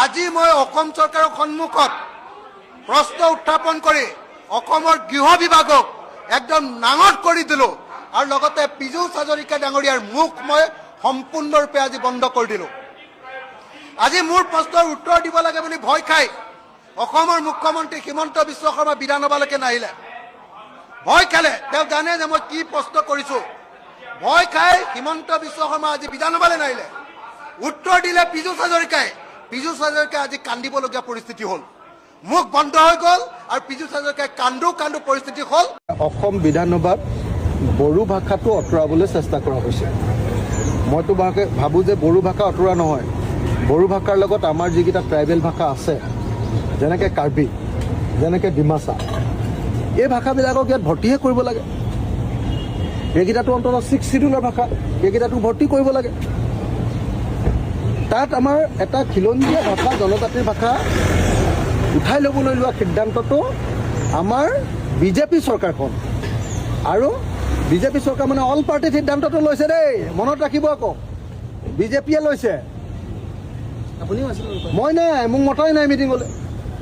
আজি মই অসম চৰকাৰৰ সন্মুখত প্ৰশ্ন উত্থাপন কৰি অসমৰ গৃহ বিভাগক একদম নাঙঠ কৰি দিলোঁ আৰু লগতে পীযুষ হাজৰিকা ডাঙৰীয়াৰ মুখ মই সম্পূৰ্ণৰূপে আজি বন্ধ কৰি দিলোঁ। আজি মোৰ প্ৰশ্নৰ উত্তৰ দিব লাগে বুলি ভয় খাই অসমৰ মুখ্যমন্ত্ৰী হিমন্ত বিশ্ব শৰ্মা বিধানসভালৈকে নাহিলে। ভয় খালে, তেওঁ জানে যে মই কি প্ৰশ্ন কৰিছোঁ। ভয় খাই হিমন্ত বিশ্ব শৰ্মা আজি বিধানসভালৈ নাহিলে। উত্তৰ দিলে পীযুষ হাজৰিকাই। পীযুষ হাজৰিকাই আজি কান্দিবলগীয়া পৰিস্থিতি হ'ল। মুখ বন্ধ হৈ গ'ল আৰু পীযুষ হাজৰিকাই কান্দো কান্দো পৰিস্থিতি হ'ল। অসম বিধানসভাত বড়ো ভাষাটো আঁতৰাবলৈ চেষ্টা কৰা হৈছে। মইতো ভাবোঁ যে বড়ো ভাষা আঁতৰা নহয়, বড়ো ভাষাৰ লগত আমাৰ যিকেইটা ট্ৰাইবেল ভাষা আছে, যেনেকৈ কাৰ্বি, যেনেকৈ ডিমাচা, এই ভাষাবিলাকক ইয়াত ভৰ্তিহে কৰিব লাগে। এইকেইটাতো অন্ততঃ 6 চিডুলৰ ভাষা, এইকেইটাতো ভৰ্তি কৰিব লাগে। তাত আমাৰ এটা খিলঞ্জীয়া ভাষা, জনজাতিৰ ভাষা উঠাই ল'বলৈ লোৱা সিদ্ধান্তটো আমাৰ বিজেপি চৰকাৰখন, আৰু বিজেপি চৰকাৰ মানে অল পাৰ্টি সিদ্ধান্তটো লৈছে দেই, মনত ৰাখিব আকৌ। বিজেপিয়ে লৈছে, মই নাই, মোক মতাই নাই মিটিঙলৈ।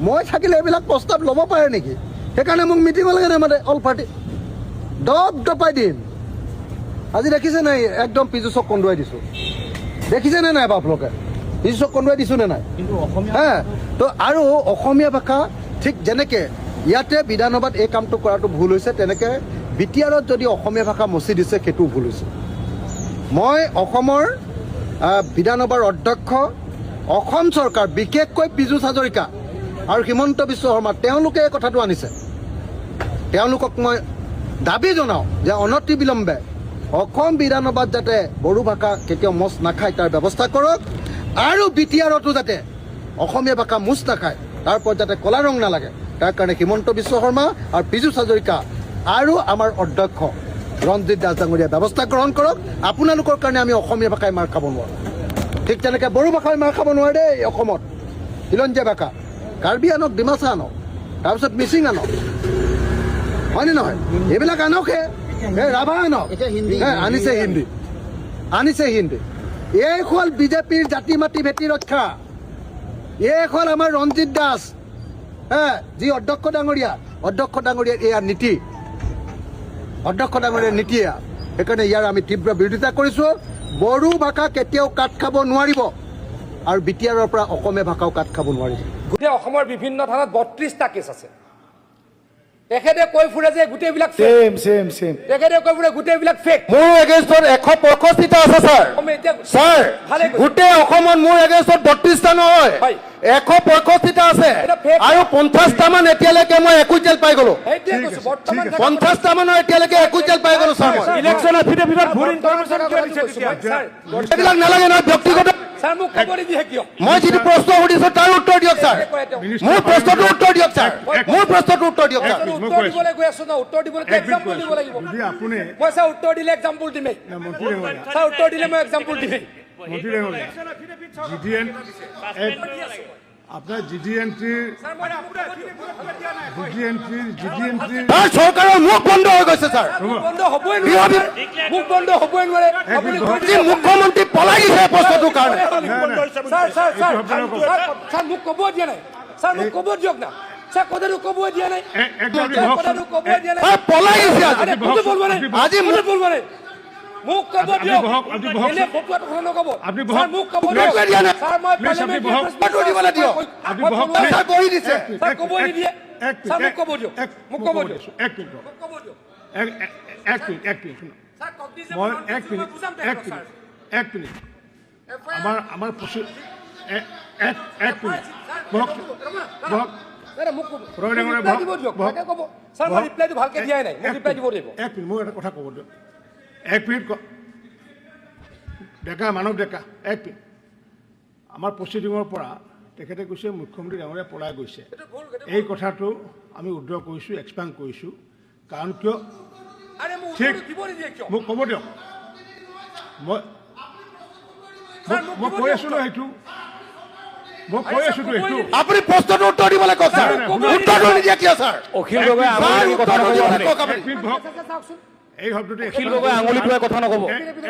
মই থাকিলে এইবিলাক প্ৰস্তাৱ ল'ব পাৰে নেকি? সেইকাৰণে মোক মিটিঙলৈকে নামাতে অল পাৰ্টি। দপাই দিম। আজি দেখিছে নাই, একদম পীযুষক কন্দুৱাই দিছোঁ। দেখিছেনে নাই আপোনালোকে? পীযুষক কন্দুৱাই দিছোঁ নে নাই? হা, তো আৰু অসমীয়া ভাষা ঠিক যেনেকৈ ইয়াতে বিধানসভাত এই কামটো কৰাটো ভুল হৈছে, তেনেকৈ বিটিআৰত যদি অসমীয়া ভাষা মচি দিছে সেইটোও ভুল হৈছে। মই অসমৰ বিধানসভাৰ অধ্যক্ষ, অসম চৰকাৰ, বিশেষকৈ পীযুষ হাজৰিকা আৰু হিমন্ত বিশ্ব শৰ্মা, তেওঁলোকে এই কথাটো আনিছে। তেওঁলোকক মই দাবী জনাওঁ যে অনতি বিলম্বে অসম বিধানসভাত যাতে বড়ো ভাষা কেতিয়াও মচ নাখায় তাৰ ব্যৱস্থা কৰক, আৰু বিটিআৰতো যাতে অসমীয়া ভাষা মুচ নাখায়, তাৰ ওপৰত যাতে কলা ৰং নালাগে, তাৰ কাৰণে হিমন্ত বিশ্ব শৰ্মা আৰু পীযুষ হাজৰিকা আৰু আমাৰ অধ্যক্ষ ৰঞ্জিত দাস ডাঙৰীয়াই ব্যৱস্থা গ্ৰহণ কৰক। আপোনালোকৰ কাৰণে আমি অসমীয়া ভাষাই মাৰ খাব নোৱাৰোঁ, ঠিক তেনেকৈ বড়ো ভাষাই মাৰ খাব নোৱাৰে দেই। অসমত খিলঞ্জীয়া ভাষা, কাৰ্বি আনক, ডিমাচা আনক, তাৰপিছত মিচিং আনক, হয়নে নহয়? এইবিলাক আনকহে, ৰাভা আনক, আনিছে হিন্দী, আনিছে হিন্দী। এই হ'ল বিজেপিৰ জাতি মাতি ভেটি ৰক্ষা। এই হ'ল আমাৰ ৰঞ্জিত দাস, যি অধ্যক্ষ ডাঙৰীয়াৰ এয়া নীতি, অধ্যক্ষ ডাঙৰীয়াৰ নীতি এয়া। সেইকাৰণে ইয়াৰ আমি তীব্ৰ বিৰোধিতা কৰিছোঁ। বড়ো ভাষা কেতিয়াও কাট খাব নোৱাৰিব, আৰু বিটিআৰৰ পৰা অসমীয়া ভাষাও কাট খাব নোৱাৰিব। গোটেই অসমৰ বিভিন্ন থানাত 32টা কেছ আছে। তেখেতে কৈ ফুৰে যে গোটেইবিলাক তেখেতে কৈ ফুৰে গোটেইবিলাক ফেক। মোৰ এগেইনষ্টত 165টা আছে ছাৰ। গোটেই অসমত মোৰ এগেইনষ্টত 32টা নহয়, 165টা আছে, আৰু 50টা মান এতিয়ালৈকে মই 21 জেল পাই গলো। 50টা মানৰ এতিয়ালৈকে 21 জেল পাই গলো ছাৰ। ইলেকশ্যন এফিডেভিটত ভুল ইনফৰমেশ্যন কিয় দিছে? এইবিলাক নালাগে নহয় ব্যক্তিগত। ছাৰ মোক খবৰ দিয়ে কিয়? মই যিটো প্ৰশ্ন সুধিছো তাৰ উত্তৰ দিয়ক ছাৰ। মোৰ প্ৰশ্নটো উত্তৰ দিয়ক ছাৰ। মোৰ প্ৰশ্নটো উত্তৰ দিয়ক ছাৰ। উত্তৰ দিবলৈ গৈ আছো ন, উত্তৰ দিবলৈ এক্সাম্পল দিব লাগিব। মই ছাৰ উত্তৰ দিলে এক্সাম্পল দিমেই। ছাৰ উত্তৰ দিলে মই এক্সাম্পল দিমেই। আপনাৰ জিডিএনটিৰ চৰকাৰৰ মুখ বন্ধ হৈ গৈছে ছাৰ। বন্ধ হ'বই নোৱাৰে, মুখ বন্ধ হ'বই নোৱাৰে। মুখ্যমন্ত্ৰী পলাই দিছে প্ৰশ্নটোৰ কাৰণে। ছাৰ মোক ক'ব দিয়া নাই, ছাৰ মোক ক'ব দিয়ক না। ছাৰ কথাটো ক'ব দিয়া নাই, কথাটো ক'ব দিয়া নাই, পলাই দিছে আজি মোক বলব নাই। মোক ক'ব দিয়ক, এনে ফটোৱা কথা নক'ব। ছাৰ মোক ক'ব দিয়ক, ছাৰ মই পাৰ্লিমেণ্ট দিবলৈ দিয়ক। ছাৰ বহি দিছে, ছাৰ ক'ব নিদিয়ে। ছাৰ মোক ক'ব দিয়ক, মোক ক'ব দিয়ক, এক মিনিট মোক ক'ব দিয়ক। ছাৰ কগনিজেবল মই নন এক মিনিট বুজাম এক ছাৰ। মিনিট এক মিনিট আমাৰ এক মিনিট বহক বহক মোক ডাঙৰীয়া ৰিপ্লাই দিব দিয়ক, ভালকে ক'ব। ছাৰ মই ৰিপ্লাইটো ভালকে দিয়াই নাই, মোক ৰিপ্লাই দিব লাগিব। এক মিনিট মোক এটা কথা ক'ব দিয়ক। এক মিনিট ডেকা মানৱ ডেকা, এক মিনিট। আমাৰ প্ৰচিডিঙৰ পৰা তেখেতে কৈছে মুখ্যমন্ত্ৰী ডাঙৰীয়া পলাই গৈছে। এই কথাটো আমি উদ্ধাৰ কৰিছোঁ, এক্সপ্লেইন কৰিছোঁ। কাৰণ কিয় ঠিক মোক ক'ব দিয়ক। মই কৈ আছোঁ ন, সেইটো মই কৈ আছোঁ সেইটো। আপুনি প্ৰশ্নটো উত্তৰ দিবলৈ কওক ছাৰ। উত্তৰটো নিদিয়ে কিয় ছাৰ? অখিল গগৈ এই শব্দটো অখিল গগৈ আঙুলি টোৱাই কথা নক'ব।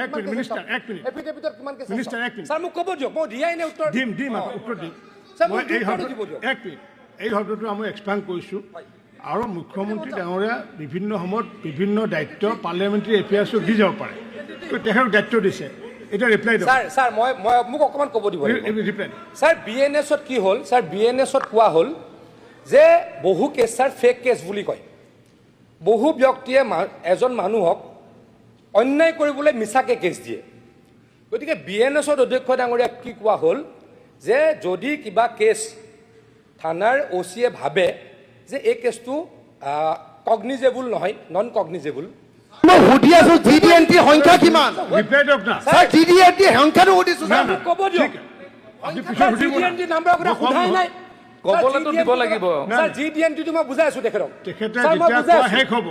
এক মিনিট মিনিষ্টাৰ, এক মিনিট এফিডেভিটত কিমান কেছ আছে? মিনিষ্টাৰ, এক মিনিট ছাৰ মোক ক'ব দিয়ক, মই দিয়াই নাই উত্তৰ। দিম উত্তৰ দিম। স্যাৰ, মই মোক এই উত্তৰটো শব্দ দিব দিয়ক। এক মিনিট এই শব্দটো আমি এক্সপ্লেইন কৰিছোঁ আৰু মুখ্যমন্ত্ৰী ডাঙৰীয়া বিভিন্ন সময়ত বিভিন্ন দায়িত্ব পাৰ্লিয়ামেণ্টাৰী এফেয়াৰ্ছত দি যাব পাৰে তো তেখেতক দায়িত্ব দিছে এটা ৰিপ্লাই দিয়ক স্যাৰ মই মোক অকণমান ক'ব দিব লাগিব। ৰিপ্লাই স্যাৰ BNSত কি হ'ল স্যাৰ BNSত কোৱা হ'ল যে বহু কেছ স্যাৰ ফেক কেছ বুলি কয় বহু ব্যক্তিয়ে এজন মানুহক অন্যায় কৰিবলৈ মিছাকৈ কেছ দিয়ে গতিকে BNSত অধ্যক্ষ ডাঙৰীয়াক কি কোৱা হ'ল যে যদি কিবা কেছ থানাৰ OCয়ে ভাবে যে এই কেছটো কগনিজেবল নহয় নন কগনিজেবল মই সুধি আছো GD&T সংখ্যা কিমান ৰিপ্লাই দিয়ক না স্যাৰ GD&T সংখ্যাটো সুধিছো না, স্যাৰ না, ক'ব দিয়ক। ঠিক আপুনি পিছত সুধিব না। GD&T নাম্বাৰৰ কথা মই কম সোধাই নাই ক'বলৈতো দিব লাগিব। স্যাৰ GD&Tটো মই বুজাই আছো তেখেতক তেখেতে স্যাৰ, মই যেতিয়া বুজাই কোৱা আছো। শেষ হ'ব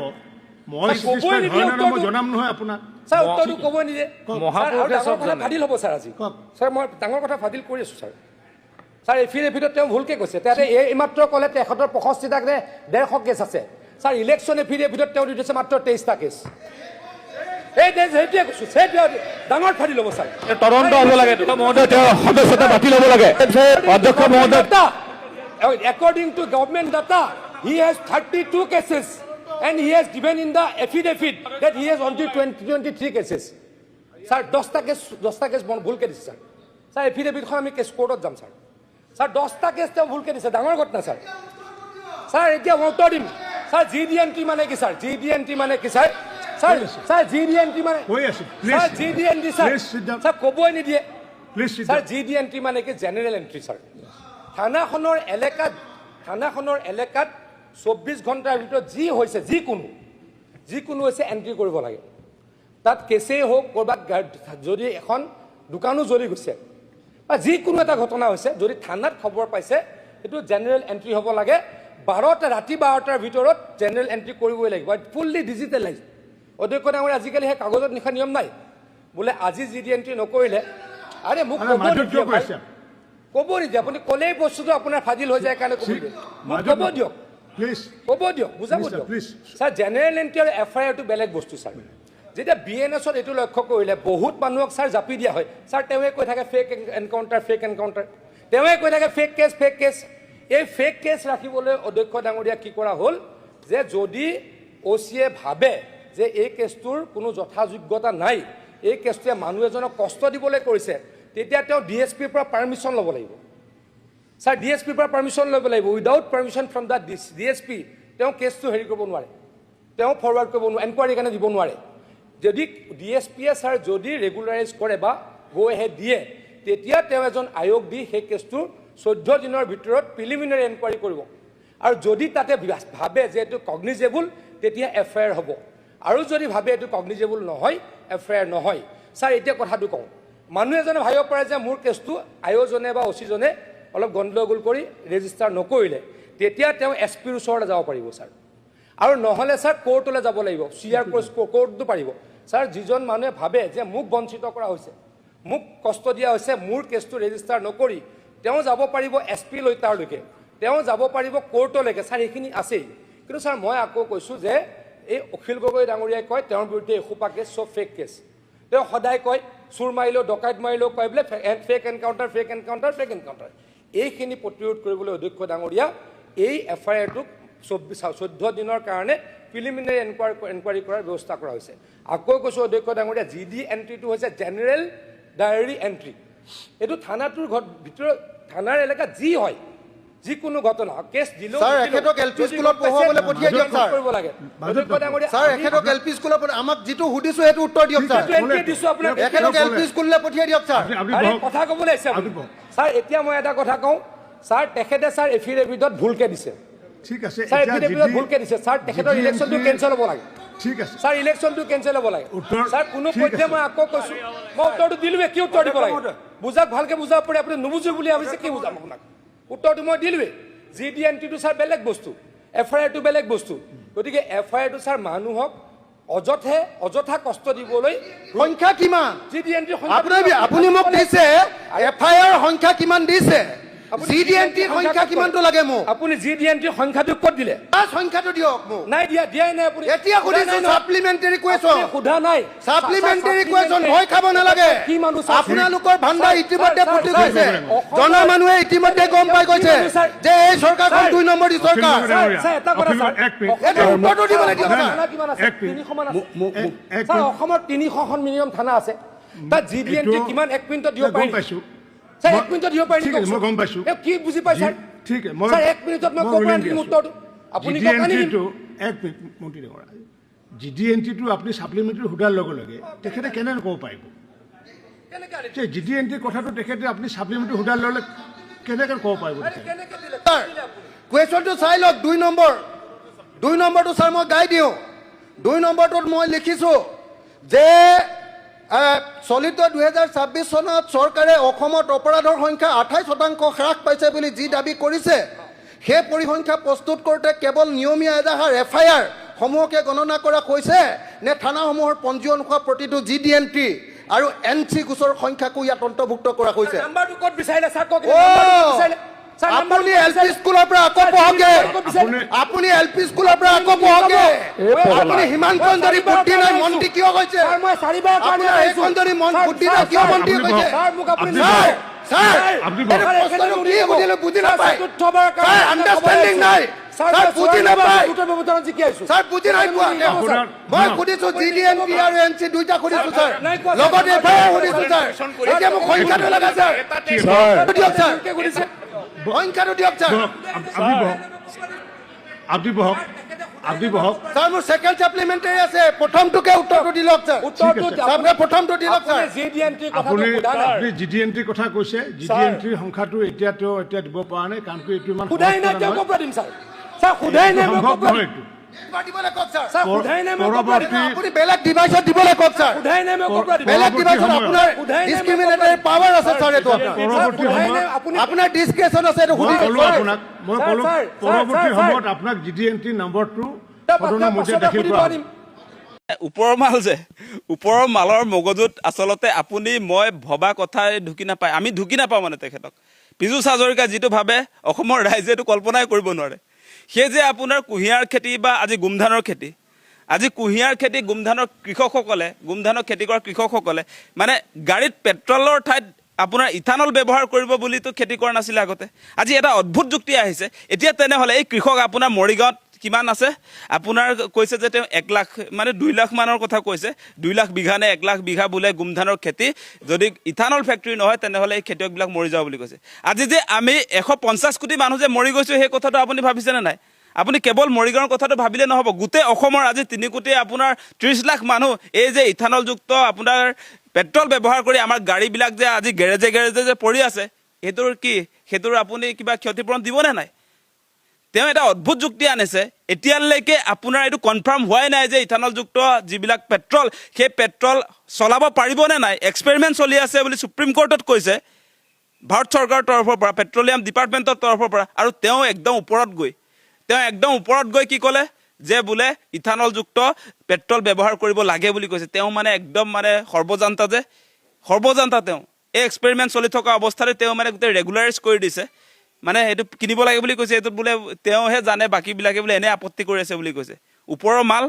মই ক'বই satisfied নিদিয়ে হয় নে নহয় মই উত্তৰটো। জনাম নহয় আপোনাক স্যাৰ উত্তৰটো ক'ব নিদিয়ে মহাপুৰুষে চব জানে। ফাদিল হ'ব স্যাৰ আজি কওক। স্যাৰ মই ডাঙৰ কথা ফাদিল কৰি আছো স্যাৰ স্যাৰ এফিডেভিটত তেওঁ ভুলকৈ কৈছে তাতে এইমাত্ৰ ক'লে তেখেতৰ 65টা 150 কেছ আছে স্যাৰ ইলেকশ্যন এফিডেভিটত তেওঁ দি দিছে মাত্ৰ 23টা কেছ সেইটোৱে কৈছো সেইটোৱে ডাঙৰ ফাদিল হ'ব স্যাৰ তদন্ত হ'ব লাগে মহোদয় তেওঁ সদস্যতা বাতিল হ'ব লাগে অধ্যক্ষ মহোদয় According to government data, he has 32 cases and he has given in the affidavit that he has only 23 cases. Sir, 10টা কেছ ভুলকৈ দিছে স্যাৰ স্যাৰ এফিডেভিটখন আমি কেছ কোৰ্টত যাম স্যাৰ স্যাৰ 10টা কেছ তেওঁ ভুলকৈ দিছে ডাঙৰ ঘটনা স্যাৰ স্যাৰ এতিয়া মই উত্তৰ দিম স্যাৰ GD&T মানে কি স্যাৰ GD&T মানে কি স্যাৰ স্যাৰ GD&T মানে কৈ আছো sir please GD&T sir Please sit down. Sir ক'বই নিদিয়ে প্লিজ স্যাৰ GD&T মানে কি জেনেৰেল এণ্ট্ৰি স্যাৰ থানাখনৰ এলেকাত 24 ঘণ্টাৰ ভিতৰত যি হৈছে যিকোনো হৈছে এণ্ট্ৰি কৰিব লাগে তাত কেছেই হওক ক'ৰবাত যদি এখন দোকানো জ্বলি গৈছে বা যিকোনো এটা ঘটনা হৈছে যদি থানাত খবৰ পাইছে সেইটো জেনেৰেল এণ্ট্ৰি হ'ব লাগে ৰাতি 12টাৰ ভিতৰত জেনেৰেল এণ্ট্ৰি কৰিবই লাগিব ফুল্লি ডিজিটেলাইজ অধ্যক্ষ ডাঙৰীয়া আজিকালি সেই কাগজত লিখা নিয়ম নাই বোলে আজি GD&T নকৰিলে আৰে মোক ক'ব নিদিয়ে আপুনি ক'লেই বস্তুটো আপোনাৰ ফাদিল হৈ যায় কাৰণে ক'ব দিয়ক প্লিজ ক'ব দিয়ক বুজাব দিয়ক Please. স্যাৰ জেনেৰেল এণ্ট্ৰি আৰু FIRটো বেলেগ বস্তু স্যাৰ যেতিয়া BNSত এইটো লক্ষ্য কৰিলে বহুত মানুহক স্যাৰ জাপি দিয়া হয় স্যাৰ তেওঁৱে কৈ থাকে ফেক এনকাউণ্টাৰ তেওঁৱে কৈ থাকে ফেক কেছ এই ফেক কেছ ৰাখিবলৈ অধ্যক্ষ ডাঙৰীয়া কি কৰা হ'ল যে যদি OCয়ে ভাবে যে এই কেছটোৰ কোনো যথাযোগ্যতা নাই এই কেছটোৱে মানুহ এজনক কষ্ট দিবলৈ কৰিছে তেতিয়া তেওঁ DSPৰ পৰা পাৰ্মিশ্যন ল'ব লাগিব স্যাৰ DSPৰ পৰা পাৰ্মিশ্যন ল'ব লাগিব without permission from the DSP তেওঁ কেছটো হেৰি কৰিব নোৱাৰে তেওঁ ফৰৱাৰ্ড কৰিব নোৱাৰে এনকুৱাৰী কাৰণে দিব নোৱাৰে যদি DSPয়ে স্যাৰ যদি ৰেগুলাৰাইজ কৰে বা গো এহেড দিয়ে তেতিয়া তেওঁ এজন আয়োগ দি সেই কেছটোৰ 14 দিনৰ ভিতৰত প্ৰিলিমিনাৰী এনকুৱাৰী কৰিব আৰু যদি তাতে ভাবে যে এইটো কগনিজেবল তেতিয়া FIR হ'ব আৰু যদি ভাবে এইটো কগনিজেবল নহয় FIR নহয় স্যাৰ এতিয়া কথাটো কওঁ মানুহ এজনে ভাবিব পাৰে যে মোৰ কেছটো আয়োজনে বা OCজনে অলপ গণ্ডগোল কৰি ৰেজিষ্টাৰ নকৰিলে তেতিয়া তেওঁ SPৰ ওচৰলৈ যাব পাৰিব স্যাৰ আৰু নহ'লে স্যাৰ কোৰ্টলৈ যাব লাগিব CR কোৰ্টটো পাৰিব স্যাৰ যিজন মানুহে ভাবে যে মোক বঞ্চিত কৰা হৈছে মোক কষ্ট দিয়া হৈছে মোৰ কেছটো ৰেজিষ্টাৰ নকৰি তেওঁ যাব পাৰিব SP লৈ তাৰলৈকে তেওঁ যাব পাৰিব কোৰ্টলৈকে স্যাৰ এইখিনি আছেই কিন্তু স্যাৰ মই আকৌ কৈছোঁ যে এই অখিল গগৈ ডাঙৰীয়াই কয় তেওঁৰ বিৰুদ্ধে এসোপা কেছ চব ফেক কেছ তেওঁ সদায় কয় চুৰ মাৰিলেও ডকাইত মাৰিলেও কয় বোলে ফেক এনকাউণ্টাৰ এইখিনি প্ৰতিৰোধ কৰিবলৈ অধ্যক্ষ ডাঙৰীয়া এই FIRটোক 14 দিনৰ কাৰণে প্ৰিলিমিনাৰী এনকুৱাৰী কৰাৰ ব্যৱস্থা কৰা হৈছে আকৌ কৈছোঁ অধ্যক্ষ ডাঙৰীয়া GD&Tটো হৈছে জেনেৰেল ডায়েৰী এণ্ট্ৰি এইটো থানাটোৰ ভিতৰত থানাৰ এলেকাত যি হয় যিকোনো ঘটনা কেছ দিলেও স্যাৰ এখেতক LP স্কুলত পঢ়ুৱাবলৈ পঠিয়াই দিয়ক স্যাৰ কৰিব লাগে অধ্যক্ষ ডাঙৰীয়া স্যাৰ এখেতক LP স্কুলত আমাক যিটো সুধিছো সেইটো উত্তৰ দিয়ক স্যাৰ দিছোঁ আপোনাক এখেতক LP স্কুললৈ পঠিয়াই দিয়ক স্যাৰ আপুনি আৰে বহক কথা ক'বলৈ আহিছে আপুনি। স্যাৰ এতিয়া মই এটা কথা কওঁ স্যাৰ তেখেতে স্যাৰ এফিডেভিটত ভুলকৈ দিছে ঠিক আছে স্যাৰ এতিয়া এফিডেভিটত GD ভুলকৈ দিছে স্যাৰ তেখেতৰ ইলেকশ্যনটো কেঞ্চেল হ'ব লাগে ঠিক আছে স্যাৰ ইলেকশ্যনটো কেঞ্চেল হ'ব লাগে উত্তৰ স্যাৰ কোনো ঠিক পধ্যে আছে। মই আকৌ কৈছোঁ মই উত্তৰটো দিলোৱে কি উত্তৰ দিব লাগে বুজাক ভালকৈ বুজাব পাৰি আপুনি নুবুজো বুলি ভাবিছে কি বুজাম আপোনাক উত্তৰটো মই দিলোৱে GD&Tটো স্যাৰ বেলেগ বস্তু FIRটো বেলেগ বস্তু গতিকে FIRটো স্যাৰ মানুহক অযথা কষ্ট দিবলৈ সংখ্যা কিমান GD&T আপুনি মোক দিছে FIR সংখ্যা কিমান দিছে GDNTৰ সংখ্যা কিমানটো লাগে মোক আপুনি GDNTৰ সংখ্যাটো ক'ত দিলে তাৰ সংখ্যাটো দিয়ক মোক নাই দিয়াই নাই আপুনি এতিয়া সুধিছো সাপ্লিমেণ্টাৰী কুৱেশ্যন সোধা নাই সাপ্লিমেণ্টাৰী কুৱেশ্যন ভয় খাব নালাগে কি মানুহ আপোনালোকৰ ভাণ্ডাৰ ইতিমধ্যে ফুটি গৈছে জনা মানুহে ইতিমধ্যে গম পাই গৈছে যে এই চৰকাৰখন 2 নম্বৰী চৰকাৰ স্যাৰ এটা কথা স্যাৰ এইটো উত্তৰটো দিবলৈ দিয়ক স্যাৰ থানা কিমান আছে 300 মান আছে স্যাৰ অসমত 300খন মিনিমাম থানা আছে তাত GDNT কিমান 1 মিনিটত দিব পাৰি স্যাৰ 1 মিনিটত দিব পাৰি ঠিক আছে মই গম পাইছো কি বুজি পাই স্যাৰ ঠিক আছে স্যাৰ 1 মিনিটত মই ক'ব পাৰিম উত্তৰটো আপুনি কক আনি GDNT-টো 1 মিনিট মন্ত্ৰী ডাঙৰ GDNT-টো আপুনি সাপ্লিমেণ্টাৰী সোধাৰ লগে লগে তেখেতে কেনে ক'ব পাৰিব যে GDNT কথাটো তেখেতে আপুনি সাপ্লিমেণ্টাৰী সোধাৰ লগে লগে কেনেকৈ ক'ব পাৰিব স্যাৰ কুৱেশ্যনটো চাই লওক 2 নম্বৰটো স্যাৰ মই গাই দিওঁ 2 নম্বৰটোত মই লিখিছোঁ যে চলিত 2026 চনত চৰকাৰে অসমত অপৰাধৰ সংখ্যা 28% হ্ৰাস পাইছে বুলি যি দাবী কৰিছে সেই পৰিসংখ্যা প্ৰস্তুত কৰোঁতে কেৱল নিয়মীয়া এজাহাৰ FIR সমূহকে গণনা কৰা হৈছে নে থানাসমূহৰ পঞ্জীয়ন হোৱা প্ৰতিটো GDNT আৰু NC গোচৰ সংখ্যাকো ইয়াত অন্তৰ্ভুক্ত কৰা হৈছে নাম্বাৰটো ক'ত বিচাৰিলে স্যাৰ কক আপুনি LP স্কুলৰ পৰা আকৌ পঢ়কে আপুনি LP স্কুলৰ পৰা আকৌ পঢ়কে আপুনি হিমাংকন যদি বুদ্ধি নাই মন্ত্ৰী কিয় কৈছে স্যাৰ মই 4বাৰ কাৰণে আপোনাৰ এইখন যদি মন বুদ্ধি নাই কিয় মন্ত্ৰী কৈছে স্যাৰ মোক আপুনি স্যাৰ প্ৰশ্নটো কি সুধিলে বুজি নাপায় স্যাৰ আণ্ডাৰষ্টেণ্ডিং নাই স্যাৰ বুজি নাপায় স্যাৰ বুজি নাই পোৱা মই সুধিছো GDNT আৰু NC দুইটা সুধিছো স্যাৰ লগতে FIR সুধিছো স্যাৰ এতিয়া মোক সংখ্যাটো লাগা স্যাৰ দিয়ক স্যাৰ সংখ্যাটো দিয়ক স্যাৰ আপুনি বহক স্যাৰ মোৰ সেকেন্ড সাপ্লিমেণ্টাৰী আছে প্ৰথমটোকে উত্তৰটো দিলক স্যাৰ স্যাৰ প্ৰথমটো দিলক স্যাৰ আপুনি GDNT-ৰ কথা কৈছে GDNT-ৰ সংখ্যাটো এতিয়া দিব পৰা নাই কাৰণ এইটো ইমান খুদাই নাই তেওঁ ক'ব দিম স্যাৰ স্যাৰ খুদাই নাই মই ক'ব এইটো দিবলৈ কওক স্যাৰ স্যাৰ খুদাই নাই মই ক'ব দিম আপুনি বেলেগ ডিভাইচত দিবলৈ কওক স্যাৰ খুদাই নাই মই ক'ব দিম বেলেগ ডিভাইচত আপোনাৰ ডিসক্ৰিমিনেটৰী পাৱাৰ আছে স্যাৰ এইটো পৰৱৰ্তী সময়ত আপোনাৰ ডিসক্ৰিপশন আছে এইটো সুধি মই ক'লো পৰৱৰ্তী সময়ত আপোনাক GDNT নম্বৰটো সদনৰ মধ্যে দাখিল কৰা হ'ব। ওপৰৰ মাল যে ওপৰৰ মালৰ মগজুত আচলতে আপুনি মই ভবা কথা ঢুকি নাপায় আমি ঢুকি নাপাওঁ মানে তেখেতক পীযুষ হাজৰিকা যিটো ভাবে অসমৰ ৰাইজে এইটো কল্পনাই কৰিব নোৱাৰে সেই যে আপোনাৰ কুঁহিয়াৰ খেতি বা আজি গোমধানৰ খেতি আজি কুঁহিয়াৰ খেতি গোমধানৰ কৃষকসকলে গোমধানৰ খেতি কৰা কৃষকসকলে মানে গাড়ীত পেট্ৰলৰ ঠাইত আপোনাৰ ইথানল ব্যৱহাৰ কৰিব বুলিতো খেতি কৰা নাছিলে আগতে আজি এটা অদ্ভুত যুক্তি আহিছে এতিয়া তেনেহ'লে এই কৃষক আপোনাৰ মৰিগাঁৱত কিমান আছে আপোনাৰ কৈছে যে তেওঁ 1 লাখ মানে 2 লাখ মানৰ কথা কৈছে 2 লাখ বিঘা নে 1 লাখ বিঘা বোলে গোমধানৰ খেতি যদি ইথানল ফেক্টৰী নহয় তেনেহ'লে এই খেতিয়কবিলাক মৰি যাব বুলি কৈছে আজি যে আমি 150 কোটি মানুহ যে মৰি গৈছোঁ সেই কথাটো আপুনি ভাবিছেনে নাই আপুনি কেৱল মৰিগাঁৱৰ কথাটো ভাবিলে নহ'ব গোটেই অসমৰ আজি 3 কোটি আপোনাৰ 30 লাখ মানুহ এই যে ইথানলযুক্ত আপোনাৰ পেট্ৰল ব্যৱহাৰ কৰি আমাৰ গাড়ীবিলাক যে আজি গেৰেজে যে পৰি আছে সেইটোৰ আপুনি কিবা ক্ষতিপূৰণ দিবনে নাই তেওঁ এটা অদ্ভুত যুক্তি আনিছে এতিয়ালৈকে আপোনাৰ এইটো কনফাৰ্ম হোৱাই নাই যে ইথানলযুক্ত যিবিলাক পেট্ৰল সেই পেট্ৰল চলাব পাৰিবনে নাই এক্সপেৰিমেণ্ট চলি আছে বুলি সুপ্ৰিম কোৰ্টত কৈছে ভাৰত চৰকাৰৰ তৰফৰ পৰা পেট্ৰলিয়াম ডিপাৰ্টমেণ্টৰ তৰফৰ পৰা আৰু তেওঁ একদম ওপৰত গৈ কি ক'লে যে বোলে ইথানলযুক্ত পেট্ৰল ব্যৱহাৰ কৰিব লাগে বুলি কৈছে তেওঁ মানে একদম মানে সৰ্বজান্তা তেওঁ এই এক্সপেৰিমেণ্ট চলি থকা অৱস্থাতে তেওঁ মানে গোটেই ৰেগুলাৰাইজ কৰি দিছে মানে এইটো কিনিব লাগে বুলি কৈছে এইটো বোলে তেওঁহে জানে বাকীবিলাকে বোলে এনে আপত্তি কৰি আছে বুলি কৈছে ওপৰৰ মাল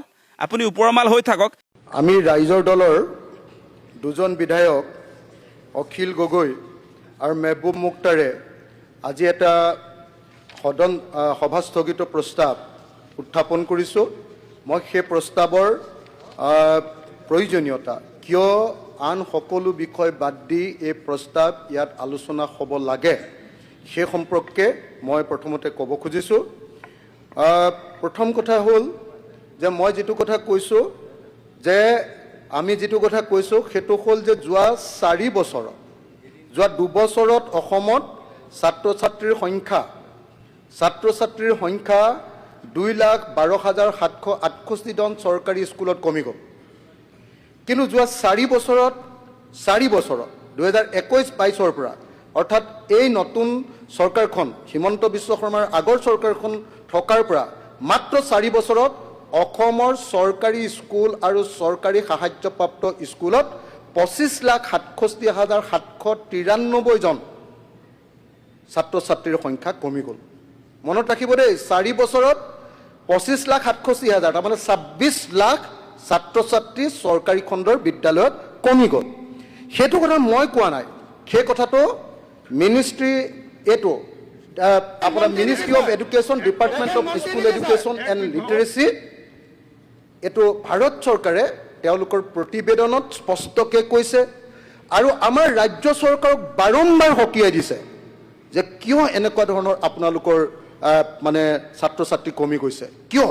আপুনি ওপৰৰ মাল হৈ থাকক আমি ৰাইজৰ দলৰ 2জন বিধায়ক অখিল গগৈ আৰু মেহবুব মুক্তাৰে আজি এটা সভা স্থগিত প্ৰস্তাৱ উত্থাপন কৰিছোঁ মই সেই প্ৰস্তাৱৰ প্ৰয়োজনীয়তা কিয় আন সকলো বিষয় বাদ দি এই প্ৰস্তাৱ ইয়াত আলোচনা হ'ব লাগে সেই সম্পৰ্কে মই প্ৰথমতে ক'ব খুজিছোঁ প্ৰথম কথা হ'ল যে মই যিটো কথা কৈছোঁ যে আমি যিটো কথা কৈছোঁ সেইটো হ'ল যে যোৱা 4 বছৰত যোৱা 2 বছৰত অসমত ছাত্ৰ ছাত্ৰীৰ সংখ্যা 2,12,768জন চৰকাৰী স্কুলত কমি গ'ল কিন্তু যোৱা 4 বছৰত 2021-22ৰ পৰা অৰ্থাৎ এই নতুন চৰকাৰখন হিমন্ত বিশ্ব শৰ্মাৰ আগৰ চৰকাৰখন থকাৰ পৰা মাত্ৰ 4 বছৰত অসমৰ চৰকাৰী স্কুল আৰু চৰকাৰী সাহায্যপ্ৰাপ্ত স্কুলত 25,67,793জন ছাত্ৰ ছাত্ৰীৰ সংখ্যা কমি গ'ল। মনত ৰাখিব দেই, 4 বছৰত 25,87,000 তাৰমানে 26 লাখ ছাত্ৰ ছাত্ৰী চৰকাৰী খণ্ডৰ বিদ্যালয়ত কমি গ'ল। সেইটো কথা মই কোৱা নাই, সেই কথাটো মিনিষ্ট্ৰী এইটো আপোনাৰ ministry of education, department of school education and লিটাৰেচি, এইটো ভাৰত চৰকাৰে তেওঁলোকৰ প্ৰতিবেদনত স্পষ্টকৈ কৈছে আৰু আমাৰ ৰাজ্য চৰকাৰক বাৰম্বাৰ সকীয়াই দিছে যে কিয় এনেকুৱা ধৰণৰ আপোনালোকৰ মানে ছাত্ৰ ছাত্ৰী কমি গৈছে, কিয়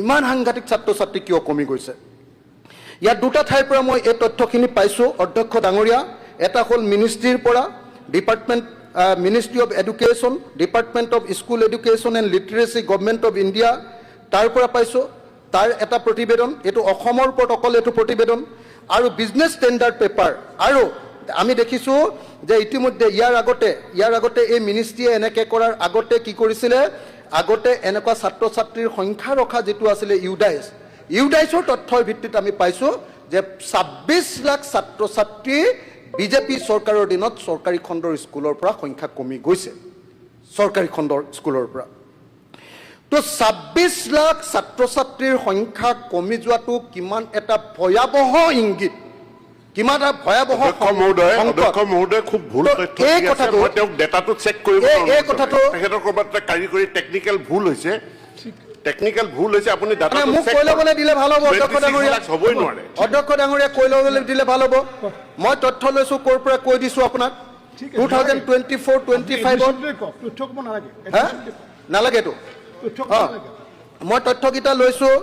ইমান সাংঘাতিক ছাত্ৰ ছাত্ৰী কিয় কমি গৈছে। ইয়াত দুটা ঠাইৰ পৰা মই এই তথ্যখিনি পাইছোঁ অধ্যক্ষ ডাঙৰীয়া। এটা হ'ল মিনিষ্ট্ৰীৰ পৰা, ministry of education, department of school education and লিটাৰেচি, government of India, তাৰ পৰা পাইছোঁ তাৰ এটা প্ৰতিবেদন। এইটো অসমৰ ওপৰত অকল এইটো প্ৰতিবেদন আৰু বিজনেছ ষ্টেণ্ডাৰ্ড পেপাৰ। আৰু আমি দেখিছোঁ যে ইতিমধ্যে ইয়াৰ আগতে এই মিনিষ্ট্ৰীয়ে এনেকৈ কৰাৰ আগতে কি কৰিছিলে, আগতে এনেকুৱা ছাত্ৰ ছাত্ৰীৰ সংখ্যা ৰখা যিটো আছিলে ইউডাইছৰ তথ্যৰ ভিত্তিত আমি পাইছোঁ যে 26 লাখ ছাত্ৰ ছাত্ৰী বিজেপি চৰকাৰৰ দিনত চৰকাৰী খণ্ডৰ স্কুলৰ পৰা সংখ্যা কমি গৈছে, চৰকাৰী খণ্ডৰ স্কুলৰ পৰা। তো 26 লাখ ছাত্ৰ ছাত্ৰীৰ সংখ্যা কমি যোৱাটো কিমান এটা ভয়াৱহ ইংগিত, কিমান এটা ভয়াৱহ অধ্যক্ষ মহোদয় খুব ভুল তথ্য এই দি আছে। কথাটো মই তেওঁক ডেটাটো চেক কৰিব এই কথাটো তেখেতৰ ক'ৰবাত এটা কাৰিকৰী টেকনিকেল ভুল হৈছে, আপুনি ডাটা মোক কৈ ল'বলৈ দিলে ভাল হ'ব অধ্যক্ষ ডাঙৰীয়া। হ'বই নোৱাৰে। অধ্যক্ষ ডাঙৰীয়া কৈ ল'বলৈ দিলে ভাল হ'ব। মই তথ্য লৈছোঁ ক'ৰ পৰা কৈ দিছোঁ আপোনাক, 2024-25 তথ্য ক'ব নালাগে, নালাগেতো। তথ্য ক'ব অঁ, নালাগে। মই তথ্যকেইটা লৈছোঁ।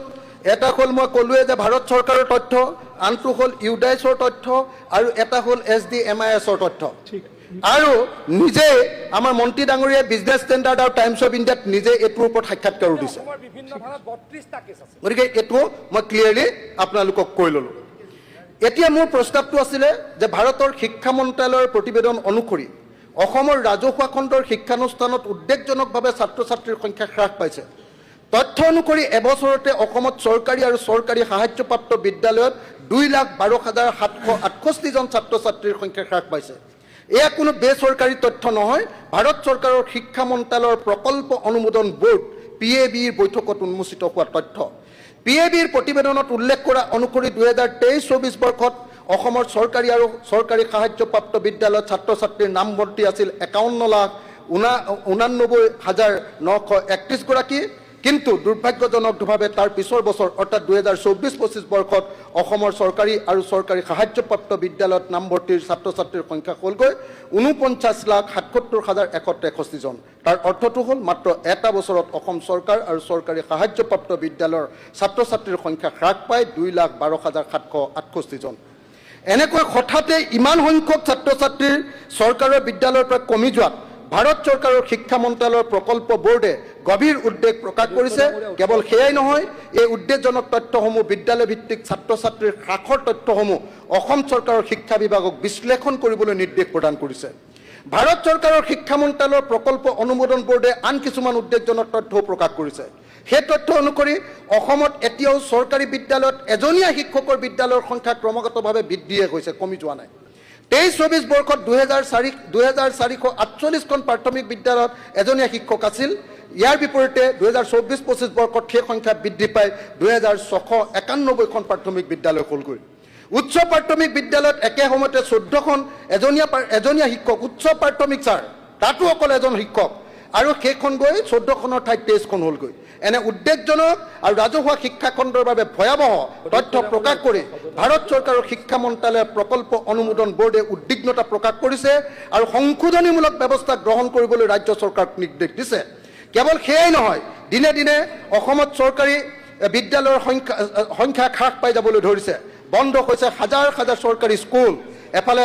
এটা হ'ল মই ক'লোৱে যে ভাৰত চৰকাৰৰ তথ্য, আনটো হ'ল ইউডাইছৰ তথ্য আৰু এটা হ'ল SDMISৰ তথ্য। আৰু নিজে আমাৰ মন্ত্ৰী ডাঙৰীয়াই বিজনেছ ষ্টেণ্ডাৰ্ড আৰু টাইমছ অফ ইণ্ডিয়াত নিজে এইটোৰ ওপৰত সাক্ষাৎকাৰো দিছে। অসমৰ বিভিন্ন থানাত 32টা কেছ আছে। গতিকে এইটো মই ক্লিয়াৰলি আপোনালোকক কৈ ল'লোঁ। এতিয়া মোৰ প্ৰস্তাৱটো আছিলে যে ভাৰতৰ শিক্ষা মন্ত্ৰালয়ৰ প্ৰতিবেদন অনুসৰি অসমৰ ৰাজহুৱা খণ্ডৰ শিক্ষানুষ্ঠানত উদ্বেগজনকভাৱে ছাত্ৰ ছাত্ৰীৰ সংখ্যা হ্ৰাস পাইছে। তথ্য অনুসৰি এবছৰতে অসমত চৰকাৰী আৰু চৰকাৰী সাহায্যপ্ৰাপ্ত বিদ্যালয়ত 2,12,768 জন ছাত্ৰ ছাত্ৰীৰ সংখ্যা হ্ৰাস পাইছে। এয়া কোনো বেচৰকাৰী তথ্য নহয়, ভাৰত চৰকাৰৰ শিক্ষা মন্ত্ৰালয়ৰ প্ৰকল্প অনুমোদন বোৰ্ড PABৰ বৈঠকত উন্মোচিত হোৱা তথ্য। PABৰ প্ৰতিবেদনত উল্লেখ কৰা অনুসৰি 2023-24 বৰ্ষত অসমৰ চৰকাৰী আৰু চৰকাৰী সাহায্যপ্ৰাপ্ত বিদ্যালয়ত ছাত্ৰ ছাত্ৰীৰ নামভৰ্তি আছিল 51,89,931 গৰাকী। কিন্তু দুৰ্ভাগ্যজনকভাৱে তাৰ পিছৰ বছৰ অৰ্থাৎ 2024-25 বৰ্ষত অসমৰ চৰকাৰী আৰু চৰকাৰী সাহায্যপ্ৰাপ্ত বিদ্যালয়ত নামভৰ্তিৰ ছাত্ৰ ছাত্ৰীৰ সংখ্যা হ'লগৈ 49,77,163 জন। তাৰ অৰ্থটো হ'ল মাত্ৰ এটা বছৰত অসম চৰকাৰ আৰু চৰকাৰী সাহায্যপ্ৰাপ্ত বিদ্যালয়ৰ ছাত্ৰ ছাত্ৰীৰ সংখ্যা হ্ৰাস পায় 2,12,768 জন। এনেকৈ হঠাতে ইমান সংখ্যক ছাত্ৰ ছাত্ৰীৰ চৰকাৰৰ বিদ্যালয়ৰ পৰা কমি যোৱাত ভাৰত চৰকাৰৰ শিক্ষা মন্ত্ৰালয়ৰ প্ৰকল্প বোৰ্ডে গভীৰ উদ্বেগ প্ৰকাশ কৰিছে। কেৱল সেয়াই নহয়, এই উদ্বেগজনক তথ্যসমূহ বিদ্যালয় ভিত্তিক ছাত্ৰ ছাত্ৰীৰ হ্ৰাসৰ তথ্যসমূহ অসম চৰকাৰৰ শিক্ষা বিভাগক বিশ্লেষণ কৰিবলৈ নিৰ্দেশ প্ৰদান কৰিছে। ভাৰত চৰকাৰৰ শিক্ষা মন্ত্ৰালয়ৰ প্ৰকল্প অনুমোদন বোৰ্ডে আন কিছুমান উদ্বেগজনক তথ্যও প্ৰকাশ কৰিছে। সেই তথ্য অনুসৰি অসমত এতিয়াও চৰকাৰী বিদ্যালয়ত এজনীয়া শিক্ষকৰ বিদ্যালয়ৰ সংখ্যা ক্ৰমাগতভাৱে বৃদ্ধিয়ে গৈছে, কমি যোৱা নাই। 23-24 বৰ্ষত 2,448খন প্ৰাথমিক বিদ্যালয়ত এজনীয়া শিক্ষক আছিল। ইয়াৰ বিপৰীতে 2024-25 বৰ্ষত সেই সংখ্যা বৃদ্ধি পাই 2,691খন প্ৰাথমিক বিদ্যালয় হ'লগৈ। উচ্চ প্ৰাথমিক বিদ্যালয়ত একে সময়তে 14খন এজনীয়া শিক্ষক, উচ্চ প্ৰাথমিক তাতো অকল এজন শিক্ষক, আৰু সেইখন গৈ 14খনৰ ঠাইত 23খন হ'লগৈ। এনে উদ্বেগজনক আৰু ৰাজহুৱা শিক্ষা খণ্ডৰ বাবে ভয়াৱহ তথ্য প্ৰকাশ কৰি ভাৰত চৰকাৰৰ শিক্ষা মন্ত্ৰালয়ৰ প্ৰকল্প অনুমোদন বোৰ্ডে উদ্বিগ্নতা প্ৰকাশ কৰিছে আৰু সংশোধনীমূলক ব্যৱস্থা গ্ৰহণ কৰিবলৈ ৰাজ্য চৰকাৰক নিৰ্দেশ দিছে। কেৱল সেয়াই নহয়, দিনে দিনে অসমত চৰকাৰী বিদ্যালয়ৰ সংখ্যা হ্ৰাস পাই যাবলৈ ধৰিছে। বন্ধ হৈছে হাজাৰ হাজাৰ চৰকাৰী স্কুল। এফালে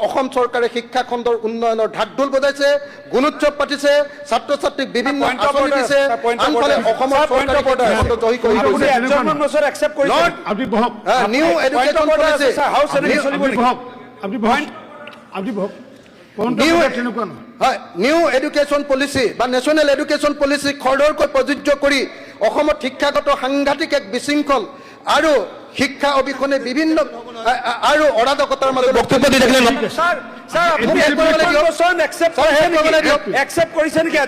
অসম চৰকাৰে শিক্ষা খণ্ডৰ উন্নয়নৰ ঢাকঢোল বজাইছে, গুণোৎসৱ পাতিছে, ছাত্ৰ ছাত্ৰীক বিভিন্ন আঁচনি দিছে, আনফালে অসমৰ নিউ এডুকেশ্যন পলিচি বা নেশ্যনেল এডুকেশ্যন পলিচি খৰধৰকৈ প্ৰযোজ্য কৰি অসমত শিক্ষাগত সাংঘাতিক এক বিশৃংখল আৰু শিক্ষা অবিহনে বিভিন্ন আৰু অৰাজকতাৰ মাজত বক্তব্য দি থাকিলে স্যাৰ আপুনি একচেপ্ট কৰিছে নেকি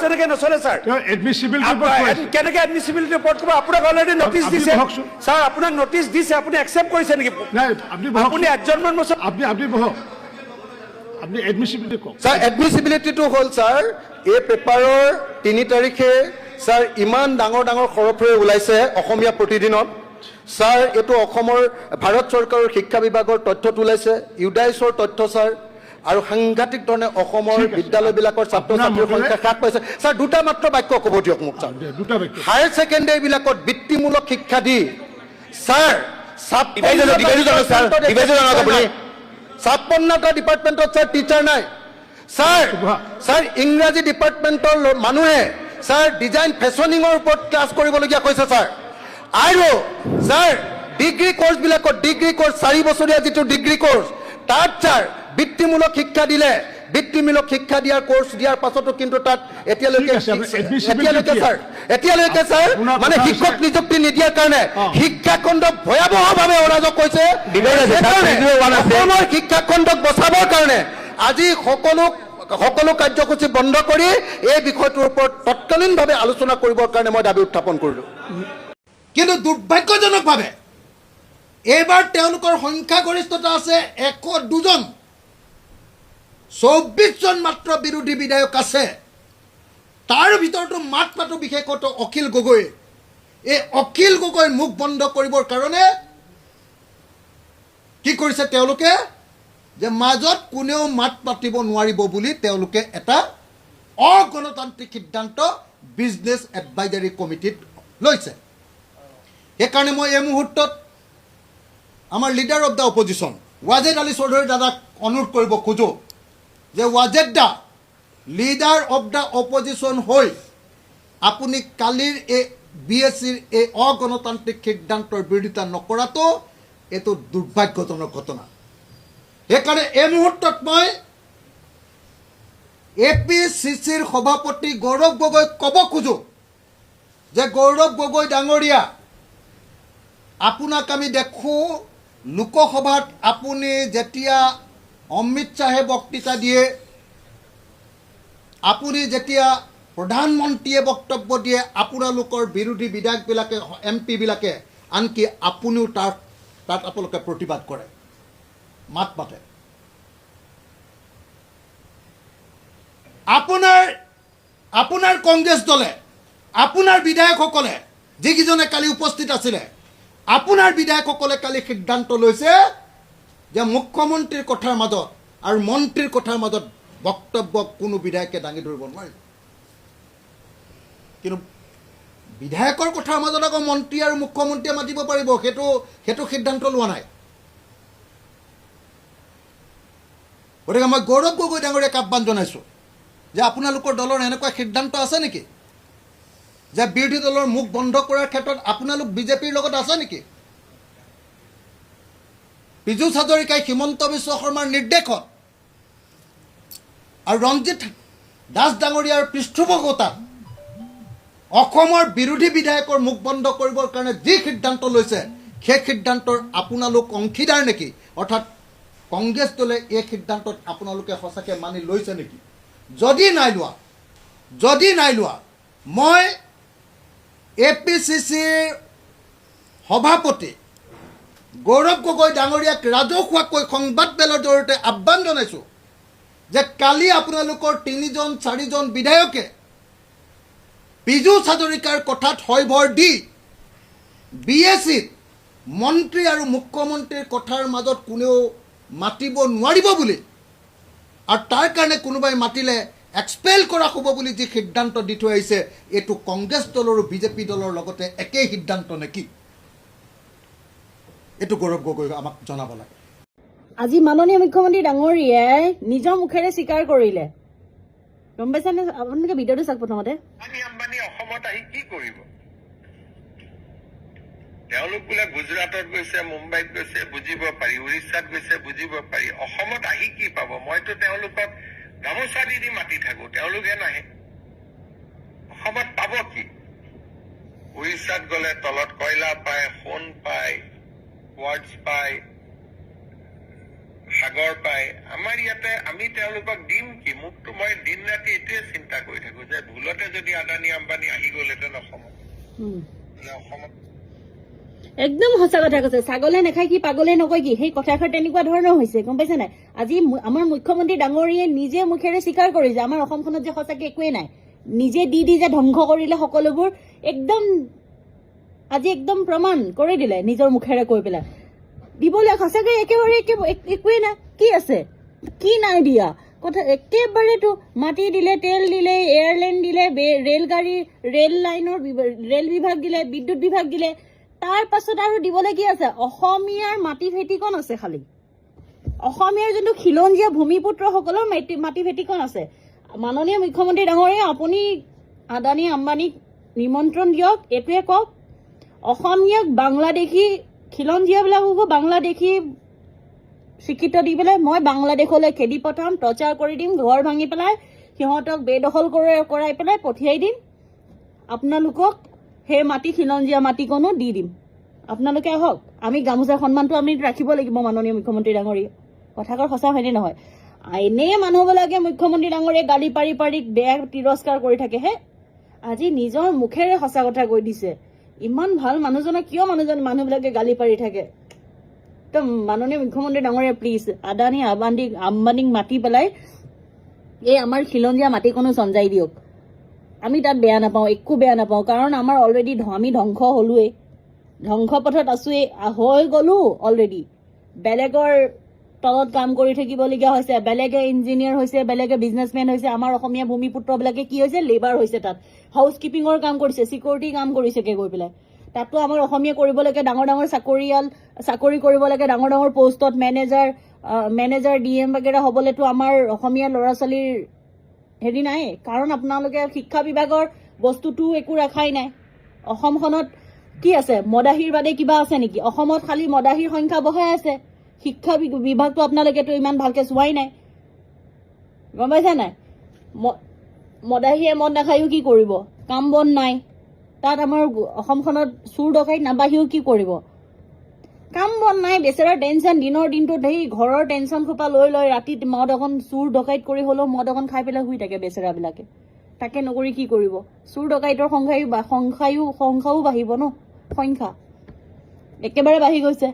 তেনেকে নচলে স্যাৰ তেওঁ এডমিছিবিলিটি ৰিপৰ্ট কৈ আছে। কেনেকে এডমিছিবিলিটি ৰিপৰ্ট কৰিব আপোনাক অলৰেডি নটিচ আপুনি দিছে বহকচোন। স্যাৰ আপোনাক নটিচ দিছে আপুনি একচেপ্ট কৰিছে নেকি নাই আপুনি বহক। আপুনি এডজনমেণ্ট মোচন আপুনি বহক। আপুনি এডমিছিবিলিটি কওক। ছাৰ এডমিছিবিলিটিটো হ'ল ছাৰ এই পেপাৰৰ 3 তাৰিখে ছাৰ ইমান ডাঙৰ ডাঙৰ সৰফৰে ওলাইছে অসমীয়া প্ৰতিদিনত। ছাৰ এইটো অসমৰ ভাৰত চৰকাৰৰ শিক্ষা বিভাগৰ তথ্যত ওলাইছে, ইউডাইছৰ তথ্য ছাৰ, আৰু সাংঘাতিক ধৰণে অসমৰ ঠিক আছে। বিদ্যালয়বিলাকৰ ছাত্ৰ ছাত্ৰীৰ আপোনাৰ সংখ্যা হ্ৰাস পাইছে। ছাৰ দুটা মাত্ৰ বাক্য ক'ব দিয়ক মোক ছাৰ। দুটা ব্যক্তি হায়াৰ ছেকেণ্ডেৰীবিলাকত বৃত্তিমূলক শিক্ষা দি ছাৰ 56টা ডিপাৰ্টমেণ্টত ছাৰ টিচাৰ নাই। ছাৰ ইংৰাজী ডিপাৰ্টমেণ্টৰ মানুহে ছাৰ ডিজাইন ফেশ্বনিঙৰ ওপৰত ক্লাছ কৰিবলগীয়া কৈছে ছাৰ। আৰু ছাৰ ডিগ্ৰী কৰ্চবিলাকত ডিগ্ৰী কৰ্চ 4 বছৰীয়া যিটো ডিগ্ৰী কৰ্চ তাত ছাৰ বৃত্তিমূলক শিক্ষা দিলে, বৃত্তিমূলক শিক্ষা দিয়াৰ কৰ্চ দিয়াৰ পাছতো কিন্তু তাত এতিয়ালৈকে ছাৰ মানে শিক্ষক নিযুক্তি নিদিয়াৰ কাৰণে শিক্ষাখণ্ডক ভয়াৱহভাৱে অৰাজক হৈছে। অসমৰ শিক্ষাখণ্ডক বচাবৰ কাৰণে আজি সকলো কাৰ্যসূচী বন্ধ কৰি এই বিষয়টোৰ ওপৰত তৎকালীনভাৱে আলোচনা কৰিবৰ কাৰণে মই দাবী উত্থাপন কৰিলোঁ। কিন্তু দুৰ্ভাগ্যজনকভাৱে এইবাৰ তেওঁলোকৰ সংখ্যাগৰিষ্ঠতা আছে 102 জন, 24 জন মাত্ৰ বিৰোধী বিধায়ক আছে। তাৰ ভিতৰতো মাত মাতো বিশেষতঃ অখিল গগৈ। এই অখিল গগৈ মুখ বন্ধ কৰিবৰ কাৰণে কি কৰিছে তেওঁলোকে, যে মাজত কোনেও মাত মাতিব নোৱাৰিব বুলি তেওঁলোকে এটা অগণতান্ত্ৰিক সিদ্ধান্ত বিজনেছ এডভাইজাৰী কমিটিত লৈছে। সেইকাৰণে মই এই মুহূৰ্তত আমাৰ leader of the opposition Wajed Ali Choudhury দাদাক অনুৰোধ কৰিব খোজোঁ যে Wajed da leader of the opposition হৈ আপুনি কালিৰ এই BSCৰ এই অগণতান্ত্ৰিক সিদ্ধান্তৰ বিৰোধিতা নকৰাটো এইটো দুৰ্ভাগ্যজনক ঘটনা। সেইকাৰণে এই মুহূৰ্তত মই APCCৰ সভাপতি গৌৰৱ গগৈক ক'ব খোজোঁ যে গৌৰৱ গগৈ ডাঙৰীয়া, আপোনাক আমি দেখোঁ লোকসভাত আপুনি যেতিয়া অমিত শ্বাহে বক্তৃতা দিয়ে, আপুনি যেতিয়া প্ৰধানমন্ত্ৰীয়ে বক্তব্য দিয়ে, আপোনালোকৰ বিৰোধী বিধায়কবিলাকে MP বিলাকে আনকি আপুনিও তাত আপোনালোকে প্ৰতিবাদ কৰে, মাত মাতে। আপোনাৰ কংগ্ৰেছ দলে, আপোনাৰ বিধায়কসকলে যিকেইজনে কালি উপস্থিত আছিলে, আপোনাৰ বিধায়কসকলে কালি সিদ্ধান্ত লৈছে যে মুখ্যমন্ত্ৰীৰ কথাৰ মাজত আৰু মন্ত্ৰীৰ কথাৰ মাজত বক্তব্য কোনো বিধায়কে দাঙি ধৰিব নোৱাৰিব। কিন্তু বিধায়কৰ কথাৰ মাজত আকৌ মন্ত্ৰী আৰু মুখ্যমন্ত্ৰীয়ে মাতিব পাৰিব, সেইটো সিদ্ধান্ত লোৱা নাই। গতিকে মই গৌৰৱ গগৈ ডাঙৰীয়াক আহ্বান জনাইছোঁ যে আপোনালোকৰ দলৰ এনেকুৱা সিদ্ধান্ত আছে নেকি যে বিৰোধী দলৰ মুখ বন্ধ কৰাৰ ক্ষেত্ৰত আপোনালোক বিজেপিৰ লগত আছে নেকি? পীযুষ হাজৰিকাই হিমন্ত বিশ্ব শৰ্মাৰ নিৰ্দেশত আৰু ৰঞ্জিত দাস ডাঙৰীয়াৰ পৃষ্ঠপোষকতাত অসমৰ বিৰোধী বিধায়কৰ মুখ বন্ধ কৰিবৰ কাৰণে যি সিদ্ধান্ত লৈছে সেই সিদ্ধান্তৰ আপোনালোক অংশীদাৰ নেকি? অৰ্থাৎ কংগ্ৰেছ দলে এই সিদ্ধান্তত আপোনালোকে সঁচাকৈ মানি লৈছে নেকি? যদি নাই লোৱা মই APCCৰ সভাপতি গৌৰৱ গগৈ ডাঙৰীয়াক ৰাজহুৱাকৈ সংবাদমেলৰ জৰিয়তে আহ্বান জনাইছোঁ যে কালি আপোনালোকৰ 3-4জন বিধায়কে পীযুষ হাজৰিকাৰ কথাত হয়ভৰ দি BSCত মন্ত্ৰী আৰু মুখ্যমন্ত্ৰীৰ কথাৰ মাজত কোনেও মাতিব নোৱাৰিব বুলি, আৰু তাৰ কাৰণে কোনোবাই মাতিলে এক্সপেল কৰা হ'ব বুলি যি সিদ্ধান্ত দি থৈ আহিছে, এইটো কংগ্ৰেছ দল আৰু বিজেপি দলৰ লগতে একেই সিদ্ধান্ত নেকি? এইটো গৌৰৱ গগৈ আমাক জনাব লাগে। আজি মাননীয় মুখ্যমন্ত্ৰী ডাঙৰীয়াই নিজৰ মুখেৰে স্বীকাৰ কৰিলে, গম পাইছেনে? আপোনালোকে ভিডিঅ'টো চাওক প্ৰথমতে। আম্বানী অসমত আহি কি কৰিব? তেওঁলোক বোলে গুজৰাটত গৈছে, মুম্বাইত গৈছে, বুজিব পাৰি, উৰিষ্যাত গৈছে, বুজিব পাৰি। অসমত আহি কি পাব? মইতো তেওঁলোকক গামোচা দি মাতি থাকো, তেওঁলোকে নাহে। অসমত পাব কি? উৰিষ্যাত গলে তলত কয়লা পায়, সোণ পায়, কোৱাৰ্টছ পায়, সাগৰ পায় আমাৰ ইয়াতে আমি তেওঁলোকক দিম কি মোকতো মই দিন ৰাতি এইটোৱে চিন্তা কৰি থাকো যে ভুলতে যদি আদানী আম্বানী আহি গ'লহেঁতেন অসমত একদম সঁচা কথা কৈছে ছাগলে নাখায় কি পাগলে নকয় কি সেই কথাষাৰ তেনেকুৱা ধৰণৰ হৈছে গম পাইছে নাই আজি আমাৰ মুখ্যমন্ত্ৰী ডাঙৰীয়ে নিজে মুখেৰে স্বীকাৰ কৰিছে আমাৰ অসমখনত যে সঁচাকে একোৱেই নাই নিজে দি যে ধ্বংস কৰিলে সকলোবোৰ একদম আজি একদম প্ৰমাণ কৰি দিলে নিজৰ মুখেৰে কৈ পেলাই দিবলৈ সঁচাকে একেবাৰে একোৱেই নাই কি আছে কি নাই দিয়া কথা একেবাৰেতো মাটি দিলে তেল দিলে এয়াৰলাইন দিলে ৰেলগাড়ী ৰেল লাইনৰ ৰেল বিভাগ দিলে বিদ্যুৎ বিভাগ দিলে তাৰ পাছত আৰু দিবলৈ কি আছে অসমীয়াৰ মাটি ভেটিকণ আছে খালি অসমীয়াৰ যোনটো খিলঞ্জীয়া ভূমিপুত্ৰসকলৰ মাটি ভেটিকণ আছে মাননীয় মুখ্যমন্ত্ৰী ডাঙৰীয়া আপুনি আদানী আম্বানীক নিমন্ত্ৰণ দিয়ক এইটোৱে কওক অসমীয়াক বাংলাদেশী খিলঞ্জীয়াবিলাককো বাংলাদেশী স্বীকৃতি দি পেলাই মই বাংলাদেশলৈ খেদি পঠাম টৰ্চাৰ কৰি দিম ঘৰ ভাঙি পেলাই সিহঁতক বেদখল কৰাই পেলাই পঠিয়াই দিম আপোনালোকক সেই মাটি খিলঞ্জীয়া মাটিকণো দি দিম আপোনালোকে আহক আমি গামোচাৰ সন্মানটো আমি ৰাখিব লাগিব মাননীয় মুখ্যমন্ত্ৰী ডাঙৰীয়া কথাষাৰ সঁচা হয়নে নহয় এনেই মানুহবিলাকে মুখ্যমন্ত্ৰী ডাঙৰীয়ে গালি পাৰি পাৰি বেয়া তিৰস্কাৰ কৰি থাকে হে আজি নিজৰ মুখেৰে সঁচা কথা কৈ দিছে ইমান ভাল মানুহজনক কিয় মানুহবিলাকে গালি পাৰি থাকে তো মাননীয় মুখ্যমন্ত্ৰী ডাঙৰীয়া প্লিজ আদানী আম্বানীক মাতি পেলাই এই আমাৰ খিলঞ্জীয়া মাটিকণো চঞ্জাই দিয়ক আমি তাত বেয়া নাপাওঁ একো বেয়া নাপাওঁ কাৰণ আমাৰ অলৰেডি আমি ধ্বংস হলোৱেই ধ্বংস পথত আছোৱেই হৈ গ'লো অলৰেডি বেলেগৰ তলত কাম কৰি থাকিবলগীয়া হৈছে বেলেগে ইঞ্জিনিয়াৰ হৈছে বেলেগে বিজনেছমেন হৈছে আমাৰ অসমীয়া ভূমিপুত্ৰবিলাকে কি হৈছে লেবাৰ হৈছে তাত হাউচ কিপিঙৰ কাম কৰিছে চিকিউৰিটি কাম কৰিছেগে গৈ পেলাই তাতো আমাৰ অসমীয়া কৰিবলৈকে ডাঙৰ ডাঙৰ চাকৰি কৰিব লাগে ডাঙৰ ডাঙৰ পোষ্টত মেনেজাৰ DM বাগেৰা হ'বলৈতো আমাৰ অসমীয়া ল'ৰা ছোৱালীৰ হেৰি নাই কাৰণ আপোনালোকে শিক্ষা বিভাগৰ বস্তুটো একো ৰাখাই নাই অসমখনত কি আছে মদাহীৰ বাদে কিবা আছে নেকি অসমত খালি মদাহীৰ সংখ্যা বঢ়াই আছে শিক্ষা বিভাগটো আপোনালোকেতো ইমান ভালকে চোৱাই নাই গম পাইছা নাই মদাহীয়ে মদ নাখায়ো কি কৰিব কাম বন নাই তাত আমাৰ অসমখনত চুৰ ডকাইত নাবাঢ়িও কি কৰিব কাম বন নাই বেচেৰাৰ টেনশ্যন দিনৰ দিনটোত সেই ঘৰৰ টেনশ্যন খোপা লৈ ৰাতি মদ অকণ চুৰ ডকাইত কৰি হ'লেও মদ অকণ খাই পেলাই শুই থাকে বেচেৰাবিলাকে তাকে নকৰি কি কৰিব চুৰ ডকাইতৰ সংখ্যাও বাঢ়িব ন সংখ্যা একেবাৰে বাঢ়ি গৈছে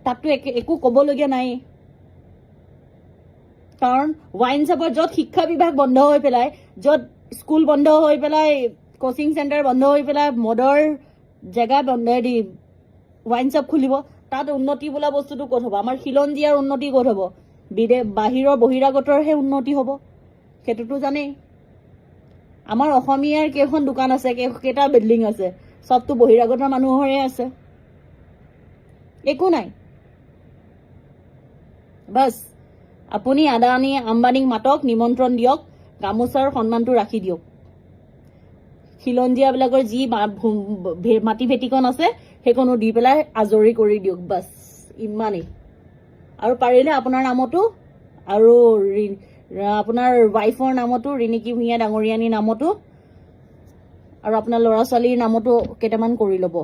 তাততো একো ক'বলগীয়া নাই কাৰণ ৱাইন শ্বপত য'ত শিক্ষা বিভাগ বন্ধ হৈ পেলাই য'ত স্কুল বন্ধ হৈ পেলাই কোচিং চেণ্টাৰ বন্ধ হৈ পেলাই মদৰ জেগা বন্ধ দি ৱাইন শ্বপ খুলিব তাত উন্নতি বোলা বস্তুটো ক'ত হ'ব আমাৰ খিলঞ্জীয়াৰ উন্নতি ক'ত হ'ব বাহিৰৰ বহিৰাগতৰহে উন্নতি হ'ব সেইটোতো জানেই আমাৰ অসমীয়াৰ কেইখন দোকান আছে কেইটা বিল্ডিং আছে চবতো বহিৰাগতৰ মানুহৰে আছে একো নাই বাছ আপুনি আদানী আম্বানীক মাতক নিমন্ত্ৰণ দিয়ক গামোচাৰ সন্মানটো ৰাখি দিয়ক খিলঞ্জীয়াবিলাকৰ যি মাটি ভেটিকণ আছে সেইকণো দি পেলাই আজৰি কৰি দিয়ক বাছ ইমানেই আৰু পাৰিলে আপোনাৰ নামতো আৰু আপোনাৰ ৱাইফৰ নামতো ৰিণিকী ভূঞা ডাঙৰীয়ানীৰ নামতো আৰু আপোনাৰ ল'ৰা ছোৱালীৰ নামতো কেইটামান কৰি ল'ব